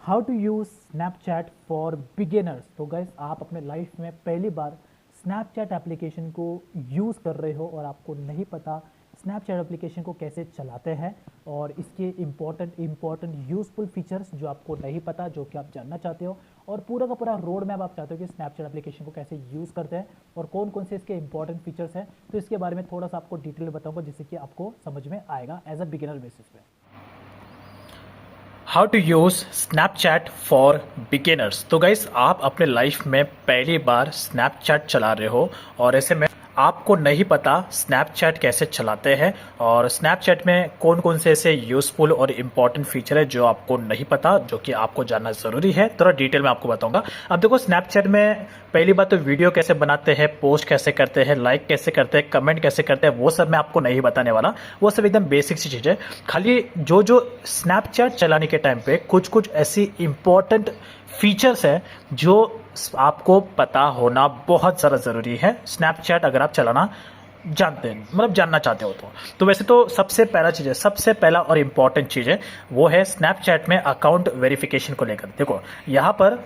How to use Snapchat for beginners. तो guys आप अपने लाइफ में पहली बार स्नैपचैट एप्लीकेशन को यूज़ कर रहे हो और आपको नहीं पता स्नैपचैट एप्लीकेशन को कैसे चलाते हैं और इसके इम्पॉर्टेंट यूज़फुल फीचर्स जो आपको नहीं पता, जो कि आप जानना चाहते हो, और पूरा का पूरा रोड मैप आप चाहते हो कि स्नैपचैट एप्लीकेशन को कैसे यूज़ करते हैं और कौन कौन से इसके इंपॉर्टेंट फीचर्स हैं। तो इसके बारे में थोड़ा सा आपको डिटेल बताऊंगा जिससे कि आपको समझ में आएगा एज अ बिगिनर बेसिस पे। How to use Snapchat for beginners. तो गाइस आप अपने लाइफ में पहली बार स्नैपचैट चला रहे हो और ऐसे में आपको नहीं पता स्नैपचैट कैसे चलाते हैं और स्नैपचैट में कौन कौन से ऐसे यूज़फुल और इम्पॉर्टेंट फीचर है जो आपको नहीं पता, जो कि आपको जानना ज़रूरी है। थोड़ा डिटेल में आपको बताऊंगा। अब देखो, स्नैपचैट में पहली बात तो वीडियो कैसे बनाते हैं, पोस्ट कैसे करते हैं, लाइक कैसे करते हैं, कमेंट कैसे करते हैं, वो सब मैं आपको नहीं बताने वाला। वो सब एकदम बेसिक सी चीज़ है। खाली जो स्नैपचैट चलाने के टाइम पे कुछ कुछ ऐसी इम्पॉर्टेंट फीचर्स है जो आपको पता होना बहुत ज़्यादा ज़रूरी है स्नैपचैट अगर आप चलाना जानते हैं, मतलब जानना चाहते हो तो वैसे तो सबसे पहला चीज़ है, सबसे पहला और इम्पॉर्टेंट चीज़ है वो है स्नैपचैट में अकाउंट वेरिफिकेशन को लेकर। देखो यहाँ पर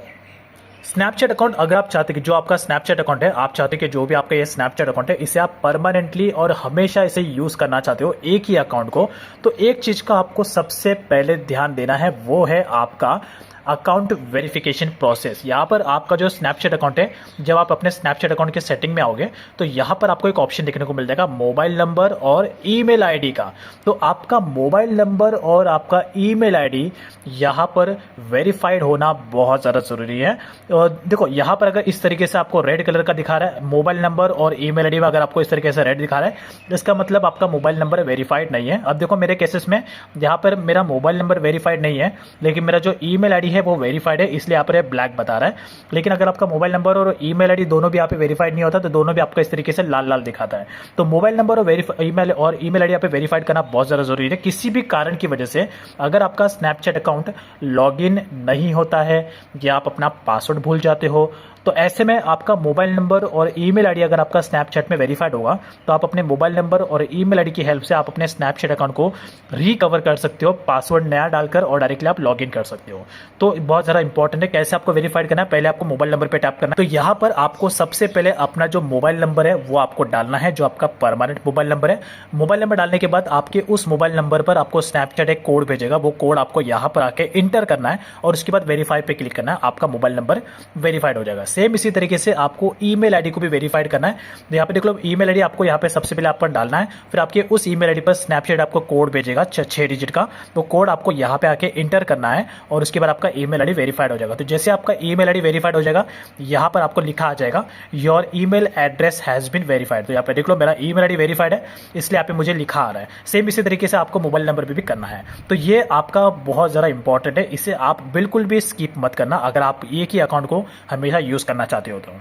स्नैपचैट अकाउंट अगर आप चाहते हैं कि जो आपका स्नैपचैट अकाउंट है, आप चाहते हैं कि जो भी आपका ये स्नैपचैट अकाउंट है इसे आप परमानेंटली और हमेशा इसे यूज़ करना चाहते हो, एक ही अकाउंट को, तो एक चीज़ का आपको सबसे पहले ध्यान देना है वो है आपका अकाउंट वेरिफिकेशन प्रोसेस। यहाँ पर आपका जो स्नैपचैट अकाउंट है, जब आप अपने स्नैपचैट अकाउंट के सेटिंग में आओगे तो यहाँ पर आपको एक ऑप्शन देखने को मिल जाएगा मोबाइल नंबर और ईमेल आईडी का। तो आपका मोबाइल नंबर और आपका ईमेल आईडी यहाँ पर वेरीफाइड होना बहुत ज़्यादा ज़रूरी है। देखो यहाँ पर अगर इस तरीके से आपको रेड कलर का दिखा रहा है मोबाइल नंबर और ईमेल आईडी में, अगर आपको इस तरीके से रेड दिखा रहा है इसका मतलब आपका मोबाइल नंबर वेरीफाइड नहीं है। अब देखो मेरे केसेस में यहाँ पर मेरा मोबाइल नंबर वेरीफाइड नहीं है, लेकिन मेरा जो ईमेल आईडी है वो वेरीफाइड है, इसलिए यहाँ पर ब्लैक बता रहा है। लेकिन अगर आपका मोबाइल नंबर और ईमेल आईडी दोनों भी यहाँ पे वेरीफाइड नहीं होता तो दोनों भी आपको इस तरीके से लाल लाल दिखाता है। तो मोबाइल नंबर और ईमेल आईडी यहाँ पे वेरीफाइड करना बहुत ज़्यादा जरूरी है। किसी भी कारण की वजह से अगर आपका स्नैपचैट अकाउंट लॉगिन नहीं होता है या आप अपना पासवर्ड भूल जाते हो, तो ऐसे में आपका मोबाइल नंबर और ईमेल आईडी अगर आपका स्नैपचैट में वेरीफाइड होगा तो आप अपने मोबाइल नंबर और ईमेल आईडी की हेल्प से आप अपने स्नैपचैट अकाउंट को रिकवर कर सकते हो, पासवर्ड नया डालकर, और डायरेक्टली आप लॉगिन कर सकते हो। तो बहुत ज़्यादा इंपॉर्टेंट है। कैसे आपको वेरीफाइड करना है, पहले आपको मोबाइल नंबर पर टैप करना है। तो यहाँ पर आपको सबसे पहले अपना जो मोबाइल नंबर है वो आपको डालना है, जो आपका परमानेंट मोबाइल नंबर है। मोबाइल नंबर डालने के बाद आपके उस मोबाइल नंबर पर आपको स्नैपचैट एक कोड भेजेगा, वो कोड आपको यहाँ पर आके इंटर करना है और उसके बाद वेरीफाई पे क्लिक करना है, आपका मोबाइल नंबर वेरीफाइड हो जाएगा। सेम इसी तरीके से आपको ईमेल आईडी को भी वेरीफाइड करना है। तो यहाँ पे देख लो ईमेल आईडी आपको यहाँ पे सबसे पहले आप पर डालना है, फिर आपके उस ईमेल आईडी पर स्नैपचैट आपको कोड भेजेगा 6 डिजिट का, तो कोड आपको यहाँ पे आके इंटर करना है और उसके बाद आपका ईमेल आईडी वेरीफाइड हो जाएगा। तो जैसे आपका ईमेल आईडी वेरीफाइड हो जाएगा यहाँ पर आपको लिखा आ जाएगा your email address has been verified. तो यहाँ पे देख लो मेरा ईमेल आईडी वेरीफाइड है, इसलिए यहाँ पे मुझे लिखा आ रहा है। सेम इसी तरीके से आपको मोबाइल नंबर पे भी करना है। तो ये आपका बहुत ज़्यादा इंपॉर्टेंट है, इसे आप बिल्कुल भी स्किप मत करना अगर आप एक ही अकाउंट को हमेशा यूज़ करना चाहते हो। तो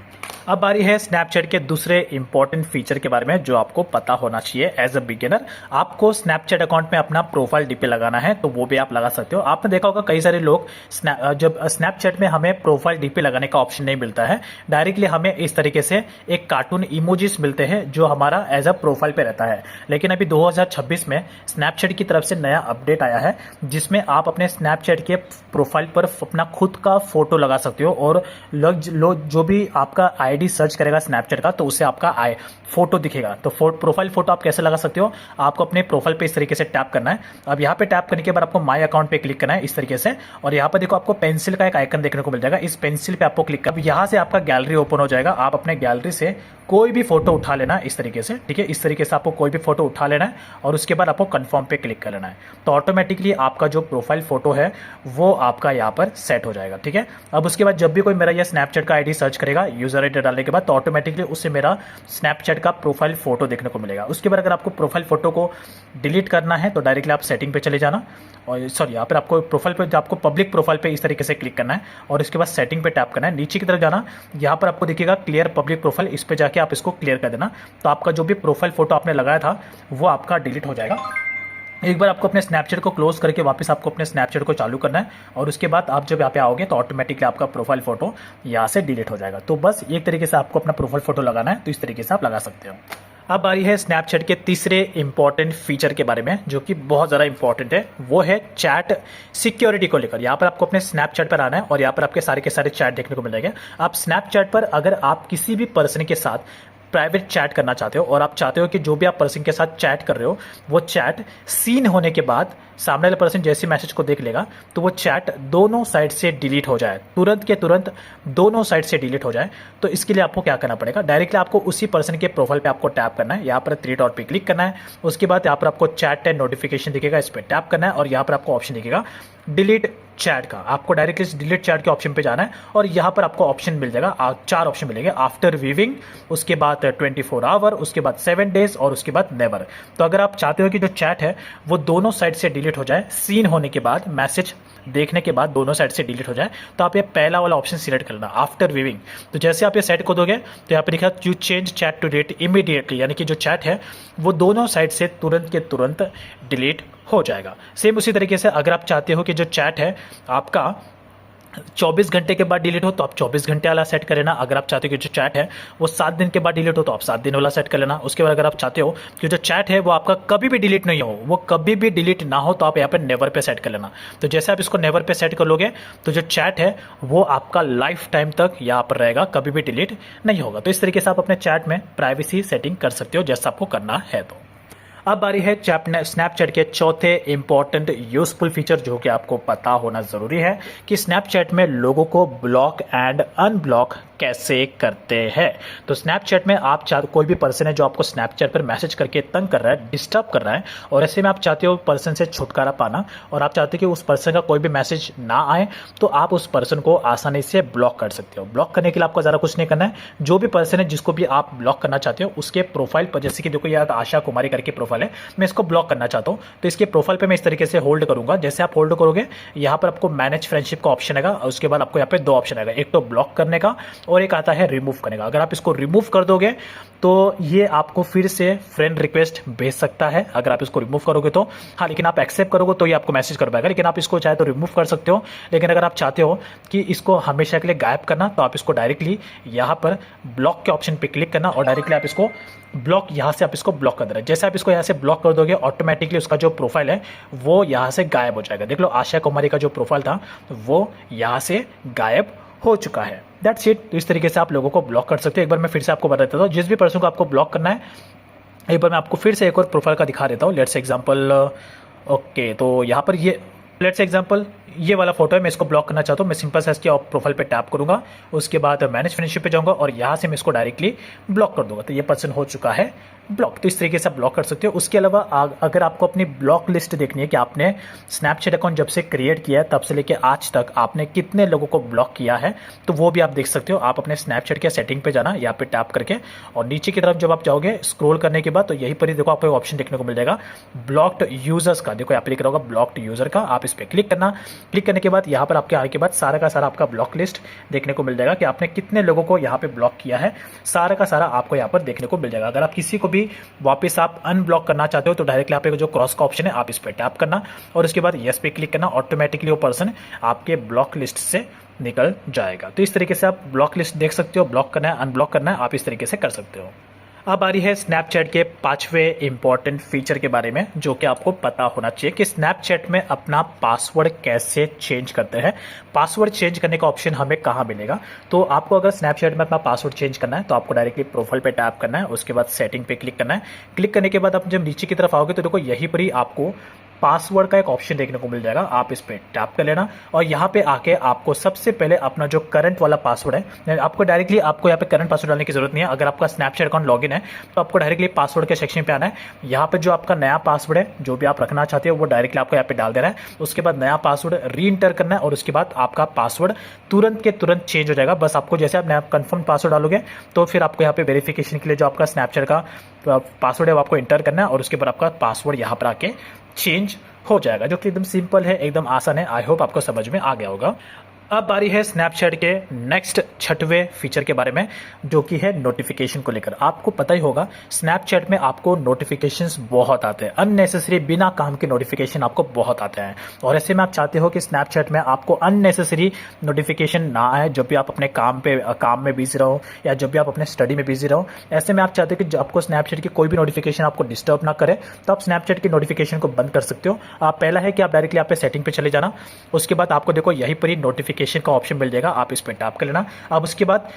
अब बारी है स्नैपचैट के दूसरे इंपॉर्टेंट फीचर के बारे में जो आपको पता होना चाहिए एज अ बिगिनर। आपको स्नैपचैट अकाउंट में अपना प्रोफाइल डीपी लगाना है, तो वो भी आप लगा सकते हो। आपने देखा होगा कई सारे लोग जब स्नैपचैट में हमें प्रोफाइल डीपी लगाने का ऑप्शन नहीं मिलता है, डायरेक्टली हमें इस तरीके से एक कार्टून इमोजीज मिलते हैं जो हमारा एज अ प्रोफाइल पे रहता है। लेकिन अभी 2026 में स्नैपचैट की तरफ से नया अपडेट आया है जिसमें आप अपने स्नैपचैट के प्रोफाइल पर अपना खुद का फोटो लगा सकते हो और लोग जो भी आपका आईडी सर्च करेगा स्नैपचैट का तो उससे आपका फोटो दिखेगा। तो प्रोफाइल फोटो आप कैसे लगा सकते हो, आपको अपने प्रोफाइल पे इस तरीके से टैप करना है। अब यहाँ पे टैप करने के बाद आपको माय अकाउंट पे क्लिक करना है इस तरीके से, और यहाँ पर देखो आपको पेंसिल का एक आइकन देखने को मिल जाएगा। इस पेंसिल पे आपको क्लिक कर यहाँ से आपका गैलरी ओपन हो जाएगा। आप अपने गैलरी से कोई भी फोटो उठा लेना इस तरीके से, ठीक है। इस तरीके से आपको कोई भी फोटो उठा लेना है और उसके बाद आपको कंफर्म पे क्लिक कर लेना है। तो ऑटोमेटिकली आपका जो प्रोफाइल फोटो है वो आपका यहाँ पर सेट हो जाएगा, ठीक है। अब उसके बाद जब भी कोई मेरा यह स्नैपचैट का आईडी सर्च करेगा यूजर आईडी डालने के बाद, तो ऑटोमेटिकली उससे मेरा स्नैपचैट का प्रोफाइल फोटो देखने को मिलेगा। उसके बाद अगर आपको प्रोफाइल फोटो को डिलीट करना है तो डायरेक्टली आप सेटिंग पे चले जाना, और सॉरी यहाँ पर आपको प्रोफाइल पे, आपको पब्लिक प्रोफाइल पे इस तरीके से क्लिक करना है और इसके बाद सेटिंग पे टैप करना है। नीचे की तरफ जाना, यहाँ पर आपको दिखेगा क्लियर पब्लिक प्रोफाइल, इस पे जाके आप इसको क्लियर कर देना। तो आपका जो भी प्रोफाइल फोटो आपने लगाया था वो आपका डिलीट हो जाएगा। एक बार आपको अपने स्नैपचैट को क्लोज करके वापस आपको अपने स्नैपचैट को चालू करना है और उसके बाद आप जब यहाँ पे आओगे तो ऑटोमेटिकली आपका प्रोफाइल फोटो यहाँ से डिलीट हो जाएगा। तो बस एक तरीके से आपको अपना प्रोफाइल फोटो लगाना है, तो इस तरीके से आप लगा सकते हो। अब बारी है स्नैपचैट के तीसरे इंपॉर्टेंट फीचर के बारे में, जो कि बहुत ज़्यादा इंपॉर्टेंट है। वो है चैट सिक्योरिटी को लेकर। यहाँ पर आपको अपने स्नैपचैट पर आना है और यहाँ पर आपके सारे के सारे चैट देखने को मिल जाएंगे। आप स्नैपचैट पर अगर आप किसी भी पर्सन के साथ प्राइवेट चैट करना चाहते हो और आप चाहते हो कि जो भी आप पर्सन के साथ चैट कर रहे हो वो चैट सीन होने के बाद सामने वाले पर्सन जैसे मैसेज को देख लेगा तो वो चैट दोनों साइड से डिलीट हो जाए, तुरंत के तुरंत दोनों साइड से डिलीट हो जाए। तो इसके लिए आपको क्या करना पड़ेगा, डायरेक्टली आपको उसी पर्सन के प्रोफाइल पे आपको टैप करना है, यहाँ पर थ्री डॉट पे क्लिक करना है। उसके बाद यहाँ पर आपको चैट एंड नोटिफिकेशन दिखेगा, इस पर टैप करना है और यहाँ पर आपको ऑप्शन दिखेगा डिलीट चैट का। आपको डायरेक्टली डिलीट चैट के ऑप्शन पे जाना है और यहाँ पर आपको ऑप्शन मिल जाएगा, 4 ऑप्शन मिलेंगे। आफ्टर व्यूइंग, उसके बाद 24 आवर, उसके बाद 7 डेज और उसके बाद नेवर। तो अगर आप चाहते हो कि जो चैट है वो दोनों साइड से डिलीट हो जाए, सीन होने के बाद, मैसेज देखने के बाद दोनों साइड से डिलीट हो जाए, तो आप ये पहला वाला ऑप्शन सिलेक्ट करना, आफ्टर व्यूइंग। तो जैसे आप ये सेट को दोगे तो यहाँ पर लिखा you change chat to delete immediately, यानी कि जो चैट है वो दोनों साइड से तुरंत के तुरंत डिलीट हो जाएगा। सेम उसी तरीके से अगर आप चाहते हो कि जो चैट है आपका 24 घंटे के बाद डिलीट हो तो आप 24 घंटे वाला सेट कर लेना। अगर आप चाहते हो कि जो चैट है वो 7 दिन के बाद डिलीट हो तो आप 7 दिन वाला सेट कर लेना। उसके बाद अगर आप चाहते हो कि जो चैट है वो आपका कभी भी डिलीट नहीं हो, वो कभी भी डिलीट ना हो, तो आप यहाँ पर नेवर पे सेट कर लेना। तो जैसे आप इसको नेवर पे सेट कर लोगे तो जो चैट है वो आपका लाइफ टाइम तक यहाँ पर रहेगा, कभी भी डिलीट नहीं होगा। तो इस तरीके से आप अपने चैट में प्राइवेसी सेटिंग कर सकते हो जैसा आपको करना है। तो अब बारी है स्नैपचैट के चौथे इंपॉर्टेंट यूजफुल फीचर, जो कि आपको पता होना जरूरी है कि स्नैपचैट में लोगों को ब्लॉक एंड अनब्लॉक कैसे करते हैं। तो स्नैपचैट में आप कोई भी पर्सन है जो आपको स्नैपचैट पर मैसेज करके तंग कर रहा है, डिस्टर्ब कर रहा है, और ऐसे में आप चाहते हो पर्सन से छुटकारा पाना और आप चाहते हो कि उस पर्सन का कोई भी मैसेज ना आए, तो आप उस पर्सन को आसानी से ब्लॉक कर सकते हो। ब्लॉक करने के लिए आपको ज़्यादा कुछ नहीं करना है। जो भी पर्सन है जिसको भी आप ब्लॉक करना चाहते हो उसके प्रोफाइल पर, जैसे कि देखो यार आशा कुमारी करके प्रोफाइल है, मैं इसको ब्लॉक करना चाहता हूं, तो इसके प्रोफाइल पे मैं इस तरीके से होल्ड करूंगा। जैसे आप होल्ड करोगे यहां पर आपको मैनेज फ्रेंडशिप का ऑप्शन आएगा, उसके बाद आपको यहां पे 2 ऑप्शन आएगा, एक तो ब्लॉक करने का और एक आता है रिमूव करने का। अगर आप इसको रिमूव कर दोगे तो ये आपको फिर से फ्रेंड रिक्वेस्ट भेज सकता है अगर आप इसको रिमूव करोगे तो। हाँ, लेकिन आप एक्सेप्ट करोगे तो ये आपको मैसेज कर पाएगा, लेकिन आप इसको चाहे तो रिमूव कर सकते हो। लेकिन अगर आप चाहते हो कि इसको हमेशा के लिए गायब करना तो आप इसको डायरेक्टली यहाँ पर ब्लॉक के ऑप्शन पे क्लिक करना और डायरेक्टली आप इसको ब्लॉक, यहाँ से आप इसको ब्लॉक कर देना। जैसे आप इसको यहाँ से ब्लॉक कर दोगे ऑटोमेटिकली उसका जो प्रोफाइल है वो यहाँ से गायब हो जाएगा। देख लो आशा कुमारी का जो प्रोफाइल था वो यहाँ से गायब हो चुका है। That's it. तो इस तरीके से आप लोगों को ब्लॉक कर सकते हो। एक बार मैं फिर से आपको बता देता हूँ, जिस भी पर्सन को आपको ब्लॉक करना है, एक बार मैं आपको फिर से एक और प्रोफाइल का दिखा देता हूँ। लेट्स एग्जांपल, ओके, तो यहाँ पर ये लेट्स एग्जांपल ये वाला फोटो है, मैं इसको ब्लॉक करना चाहता हूँ। मैं सिंपल से इसके प्रोफाइल पे टैप करूंगा, उसके बाद मैनेज फ्रेंडशिप पे जाऊंगा और यहाँ से मैं इसको डायरेक्टली ब्लॉक कर दूंगा। तो ये पर्सन हो चुका है ब्लॉक। तो इस तरीके से आप ब्लॉक कर सकते हो। उसके अलावा अगर आपको अपनी ब्लॉक लिस्ट देखनी है कि आपने स्नैपचैट अकाउंट जब से क्रिएट किया है तब से लेकर आज तक आपने कितने लोगों को ब्लॉक किया है, तो वो भी आप देख सकते हो। आप अपने स्नैपचैट के सेटिंग पे जाना, यहाँ पे टैप करके, और नीचे की तरफ जब आप जाओगे स्क्रॉल करने के बाद तो यहीं पर ही देखो आपको एक ऑप्शन देखने को मिल जाएगा ब्लॉक्ड यूजर्स का। देखो यहाँ पे लिखा होगा ब्लॉक्ड यूजर का, आप इस पर क्लिक करना। क्लिक करने के बाद यहाँ पर आपके आने के बाद सारा का सारा आपका ब्लॉक लिस्ट देखने को मिल जाएगा कि आपने कितने लोगों को यहाँ पे ब्लॉक किया है। सारा का सारा आपको यहाँ पर देखने को मिल जाएगा। अगर आप किसी को भी वापस आप अनब्लॉक करना चाहते हो तो डायरेक्टली आप जो क्रॉस का ऑप्शन है आप इस पर टैप करना और उसके बाद यस पे क्लिक करना। ऑटोमेटिकली वो पर्सन आपके ब्लॉक लिस्ट से निकल जाएगा। तो इस तरीके से आप ब्लॉक लिस्ट देख सकते हो। ब्लॉक करना है, अनब्लॉक करना है, आप इस तरीके से कर सकते हो। अब आ रही है स्नैपचैट के 5वें इंपॉर्टेंट फीचर के बारे में, जो कि आपको पता होना चाहिए कि स्नैपचैट में अपना पासवर्ड कैसे चेंज करते हैं। पासवर्ड चेंज करने का ऑप्शन हमें कहाँ मिलेगा, तो आपको अगर स्नैपचैट में अपना पासवर्ड चेंज करना है तो आपको डायरेक्टली प्रोफाइल पे टैप करना है, उसके बाद सेटिंग पे क्लिक करना है। क्लिक करने के बाद आप जब नीचे की तरफ आओगे तो देखो यहीं पर ही आपको पासवर्ड का एक ऑप्शन देखने को मिल जाएगा, आप इस पे टैप कर लेना और यहाँ पे आके आपको सबसे पहले अपना जो करंट वाला पासवर्ड है, आपको डायरेक्टली आपको यहाँ पे करंट पासवर्ड डालने की जरूरत नहीं है। अगर आपका स्नैपचैट अकाउंट लॉगिन है तो आपको डायरेक्टली पासवर्ड के सेक्शन पे आना है। यहाँ पे जो आपका नया पासवर्ड है जो भी आप रखना चाहते हो वो डायरेक्टली आपको यहाँ पे डाल देना है। उसके बाद नया पासवर्ड री इंटर करना है और उसके बाद आपका पासवर्ड तुरंत के तुरंत चेंज हो जाएगा। बस आपको जैसे आप नया कंफर्म पासवर्ड डालोगे तो फिर आपको यहाँ पे वेरिफिकेशन के लिए जो आपका स्नैपचैट का पासवर्ड है वो आपको इंटर करना है और उसके बाद आपका पासवर्ड यहाँ पर आके चेंज हो जाएगा, जो कि एकदम सिंपल है, एकदम आसान है। आई होप आपको समझ में आ गया होगा। अब बारी है स्नैपचैट के नेक्स्ट छठवें फीचर के बारे में, जो कि है नोटिफिकेशन को लेकर। आपको पता ही होगा स्नैपचैट में आपको नोटिफिकेशंस बहुत आते हैं, अननेसेसरी बिना काम के नोटिफिकेशन आपको बहुत आते हैं। और ऐसे में आप चाहते हो कि स्नैपचैट में आपको अननेसेसरी नोटिफिकेशन ना आए जब भी आप अपने काम में बिजी रहो या जब भी आप अपने स्टडी में बिजी रहो। ऐसे में आप चाहते हो कि आपको स्नैपचैट की कोई भी नोटिफिकेशन आपको डिस्टर्ब ना करे, तो आप स्नैपचैट की नोटिफिकेशन को बंद कर सकते हो। आप पहला है कि आप डायरेक्टली आप पे सेटिंग पे चले जाना, उसके बाद आपको देखो यहीं पर ही नोटिफिकेशन का ऑप्शन मिल जाएगा, आप इस पे टैप कर लेना। अब उसके बाद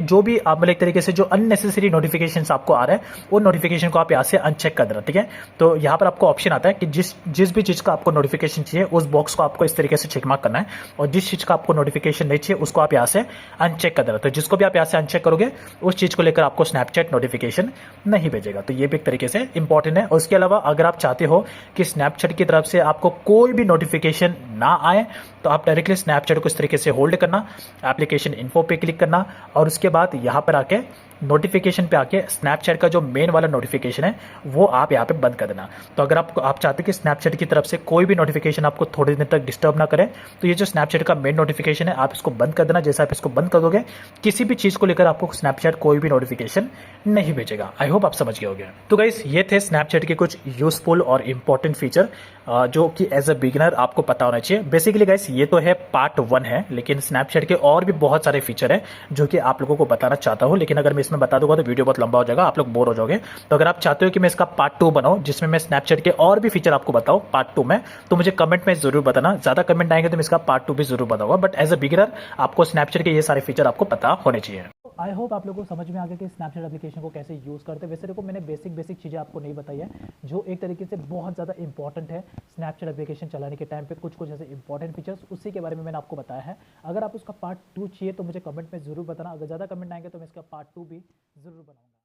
जो भी आप एक तरीके से जो अननेसेसरी नोटिफिकेशंस आपको आ रहे हैं वो नोटिफिकेशन को आप यहाँ से अनचेक कर देना, ठीक है। तो यहाँ पर आपको ऑप्शन आता है कि जिस भी चीज का आपको नोटिफिकेशन चाहिए उस बॉक्स को आपको इस तरीके से चेक मार्क करना है, और जिस चीज का आपको नोटिफिकेशन नहीं चाहिए उसको आप यहाँ से अनचेक कर देना। तो जिसको भी आप यहाँ से अनचेक करोगे उस चीज को लेकर आपको स्नैपचैट नोटिफिकेशन नहीं भेजेगा। तो ये भी एक तरीके से इंपॉर्टेंट है। उसके अलावा अगर आप चाहते हो कि स्नैपचैट की तरफ से आपको कोई भी नोटिफिकेशन ना आए, तो आप डायरेक्टली स्नैपचैट को इस तरीके से होल्ड करना, एप्लीकेशन इन्फो पे क्लिक करना, और उसके बाद यहाँ पर आके नोटिफिकेशन पे आके स्नैपचैट का जो मेन वाला नोटिफिकेशन है वो आप यहाँ पे बंद कर देना। तो अगर आप चाहते हैं कि स्नैपचैट की तरफ से कोई भी नोटिफिकेशन आपको थोड़ी देर तक डिस्टर्ब ना करे, तो ये जो स्नैपचैट का मेन नोटिफिकेशन है आप इसको बंद कर देना। जैसे आप इसको बंद कर दोगे किसी भी चीज़ को लेकर आपको स्नैपचैट कोई भी नोटिफिकेशन नहीं भेजेगा। आई होप आप समझ गए होंगे। तो गाइस ये थे स्नैपचैट के कुछ यूजफुल और इंपॉर्टेंट फीचर जो कि एज अ बिगिनर आपको पता होना चाहिए। बेसिकली गाइस ये तो है पार्ट 1 है, लेकिन स्नैपचैट के और भी बहुत सारे फीचर है जो कि आप लोगों को बताना चाहता हूँ, लेकिन अगर मैं इसमें बता दूंगा तो वीडियो बहुत लंबा हो जाएगा, आप लोग बोर हो जाओगे। तो अगर आप चाहते हो कि मैं इसका पार्ट 2 बनाऊं जिसमें मैं स्नैपचैट के और भी फीचर आपको बताऊं पार्ट 2 में, तो मुझे कमेंट में जरूर बताना। ज्यादा कमेंट आएंगे तो मैं इसका पार्ट 2 भी जरूर बताऊंगा, बट एज अ बिगिनर आपको स्नैपचैट के ये सारे फीचर आपको पता होने चाहिए। आई होप आप लोगों को समझ में आ गया कि स्नैपचैट एप्लीकेशन को कैसे यूज़ करते हैं। वैसे देखो मैंने बेसिक चीज़ें आपको नहीं बताई है जो एक तरीके से बहुत ज़्यादा इंपॉर्टेंट है स्नैपचैट एप्लीकेशन चलाने के टाइम पे। कुछ ऐसे इंपॉर्टेंट फीचर्स उसी के बारे में मैंने आपको बताया है। अगर आप उसका पार्ट 2 चाहिए तो मुझे कमेंट में ज़रूर बताना। अगर ज़्यादा कमेंट आएंगे तो मैं इसका पार्ट 2 भी ज़रूर बनाऊंगा।